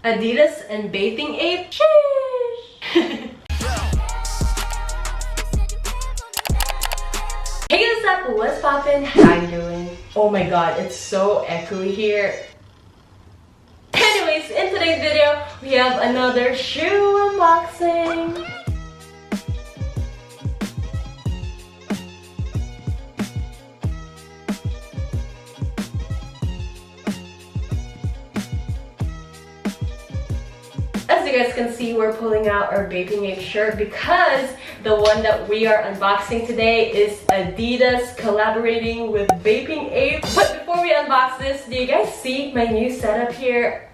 Adidas and bathing ape. Sheesh. Hey, what's up? What's poppin'? How you doing? Oh my god, it's so echoey here. Anyways, in today's video, we have another shoe unboxing. As you guys can see, we're pulling out our Bathing Ape shirt because the one that we are unboxing today is Adidas collaborating with Bathing Ape. But before we unbox this, do you guys see my new setup here?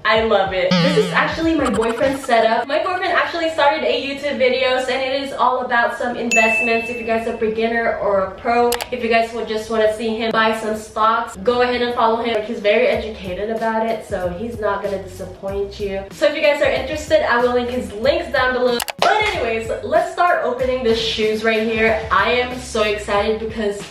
I love it. This is actually my boyfriend's setup. My boyfriend actually started a YouTube videos and it is all about some investments. If you guys are a beginner or a pro, if you guys would just want to see him buy some stocks, go ahead and follow him. He's very educated about it, so he's not gonna disappoint you. So if you guys are interested, I will link his links down below. But anyways, let's start opening the shoes right here. I am so excited because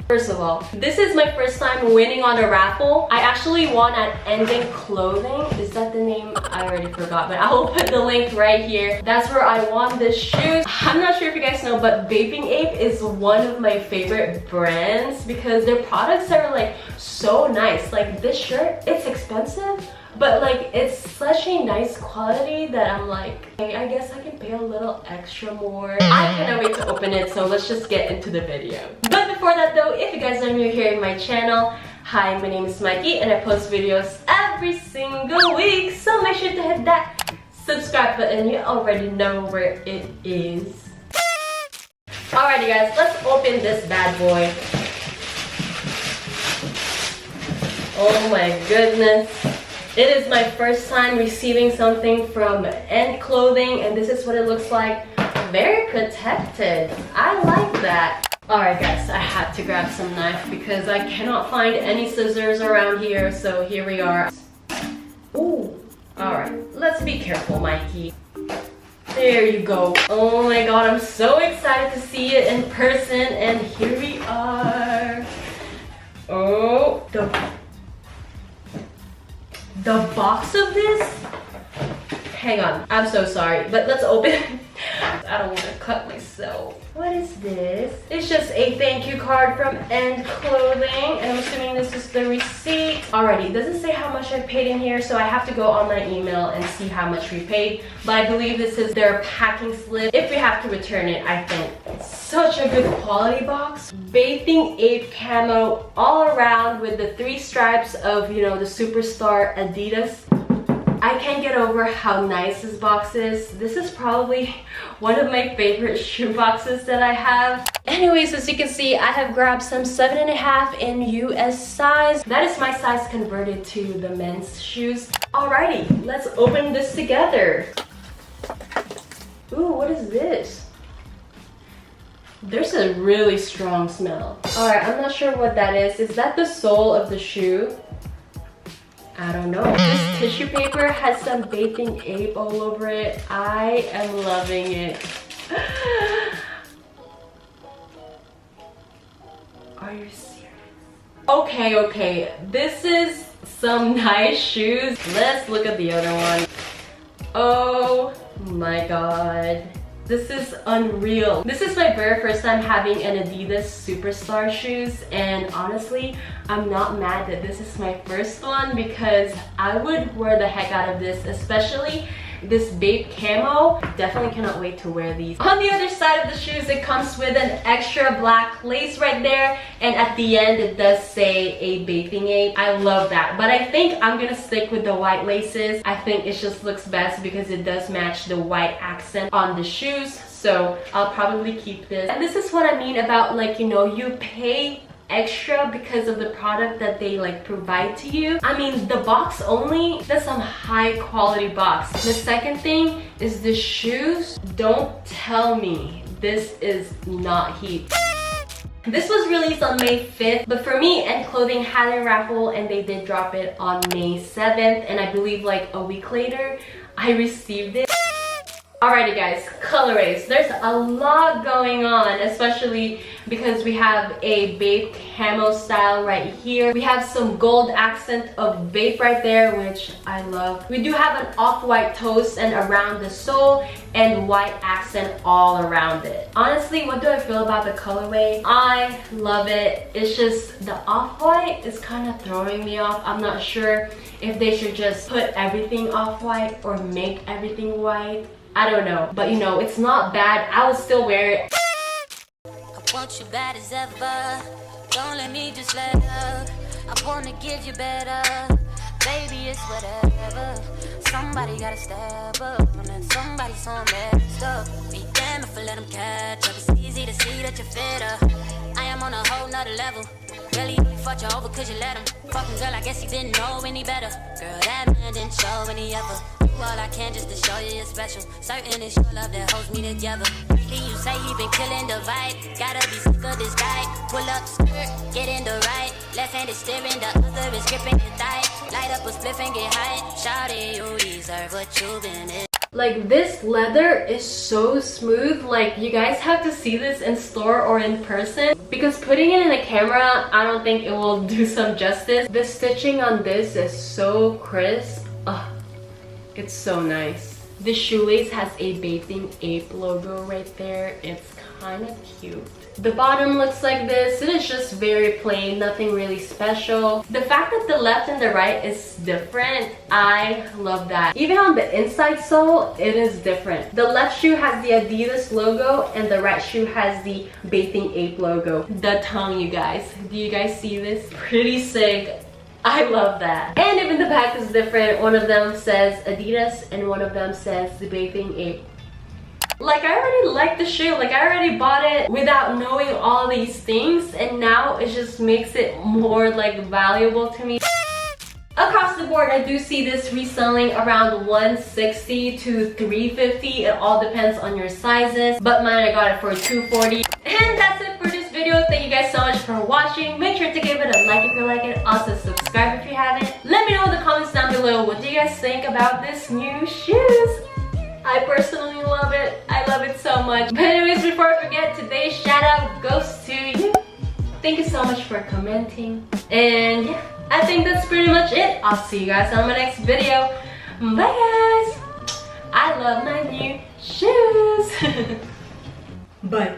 first of all, this is my first time winning on a raffle. I actually won at ENDCLOTHIng. Is that the name? I already forgot, but I will put the link right here. That's where I won this shoes. I'm not sure if you guys know, but Bathing Ape is one of my favorite brands because their products are like so nice. Like this shirt, it's expensive, but like it's such a nice quality that I'm like, hey, I guess I can pay a little extra more. I cannot wait to open it, so let's just get into the video. But before that though, if you guys are new here in my channel, hi, my name is Mikey and I post videos every single week, so make sure to hit that subscribe button. You already know where it is. Alrighty guys, let's open this bad boy. Oh my goodness. It is my first time receiving something from ENDCLOTHING and this is what it looks like. Very protected. I like that. Alright guys, I had to grab some knife because I cannot find any scissors around here, so here we are. Ooh. Alright, let's be careful, Mikey. There you go. Oh my god, I'm so excited to see it in person and here we are. Oh, the box of this? Hang on, I'm so sorry, but let's open it. I don't want to cut myself. What is this? It's just a thank you card from ENDCLOTHIng, and I'm assuming this is the receipt. Alrighty, it doesn't say how much I paid in here, so I have to go on my email and see how much we paid. But I believe this is their packing slip if we have to return it, I think. Such a good quality box. Bathing Ape camo all around with the 3 stripes of, you know, the superstar Adidas. I can't get over how nice this box is. This is probably one of my favorite shoe boxes that I have. Anyways, as you can see, I have grabbed some 7.5 in US size. That is my size converted to the men's shoes. Alrighty, let's open this together. Ooh, what is this? There's a really strong smell. Alright, I'm not sure what that is. Is that the sole of the shoe? I don't know. This tissue paper has some Bathing Ape all over it. I am loving it. Are you serious? Okay. This is some nice shoes. Let's look at the other one. Oh my god. This is unreal. This is my very first time having an Adidas Superstar shoes, and honestly, I'm not mad that this is my first one because I would wear the heck out of this, especially this Bape camo. Definitely cannot wait to wear these. On the other side of the shoes, it comes with an extra black lace right there, and at the end it does say a Bathing Ape. I love that, but I think I'm gonna stick with the white laces. I think it just looks best because it does match the white accent on the shoes, so I'll probably keep this. And this is what I mean about, like, you know, you pay extra because of the product that they like provide to you. I mean, the box only, that's some high quality box. The second thing is the shoes. Don't tell me this is not heat. This was released on May 5th, but for me, ENDCLOTHING had a raffle and they did drop it on May 7th, and I believe like a week later I received it. Alrighty guys, colorways. There's a lot going on, especially because we have a vape camo style right here. We have some gold accent of vape right there, which I love. We do have an off-white toast and around the sole and white accent all around it. Honestly, what do I feel about the colorway? I love it. It's just the off-white is kind of throwing me off. I'm not sure if they should just put everything off-white or make everything white. I don't know, but you know, it's not bad. I would still wear it. I want you bad as ever. Don't let me just let up. I wanna give you better. Baby, it's whatever. Somebody gotta step up, and then somebody so messed up. Be damned if I let them catch up. It's easy to see that you're fitter. I am on a whole nother level. Really, you fucked you over cause you let him. Fucking girl, I guess he didn't know any better. Girl, that man didn't show any ever. All I can just to show you you're special. Certain it's your love that holds me together. You say he been killing the vibe. Gotta be sick of this guy. Pull up skirt, get in the right. Left hand is steering, the other is gripping your thigh. Light up a spliff and get high. Shawty, you deserve what you've been in. Like, this leather is so smooth. Like, you guys have to see this in store or in person, because putting it in a camera, I don't think it will do some justice. The stitching on this is so crisp. Ugh. It's so nice. The shoelace has a Bathing Ape logo right there. It's kind of cute. The bottom looks like this. It is just very plain, nothing really special. The fact that the left and the right is different, I love that. Even on the inside sole, it is different. The left shoe has the Adidas logo and the right shoe has the Bathing Ape logo. The tongue, you guys. Do you guys see this? Pretty sick. I love that. And even the back is different. One of them says Adidas and one of them says the Bathing Ape. Like, I already like the shoe. Like, I already bought it without knowing all these things, and now it just makes it more like valuable to me. Across the board, I do see this reselling around $160 to $350. It all depends on your sizes, but mine, I got it for $240. And that's it for this video. Thank you guys so much for watching. Make sure to give it a like if you like it. Also subscribe if you haven't. Let me know in the comments down below, what do you guys think about this new shoes? I personally love it. I love it so much. But anyways, before I forget, today's shout out goes to you. Thank you so much for commenting. And yeah, I think that's pretty much it. I'll see you guys on my next video. Bye guys. I love my new shoes. Bye.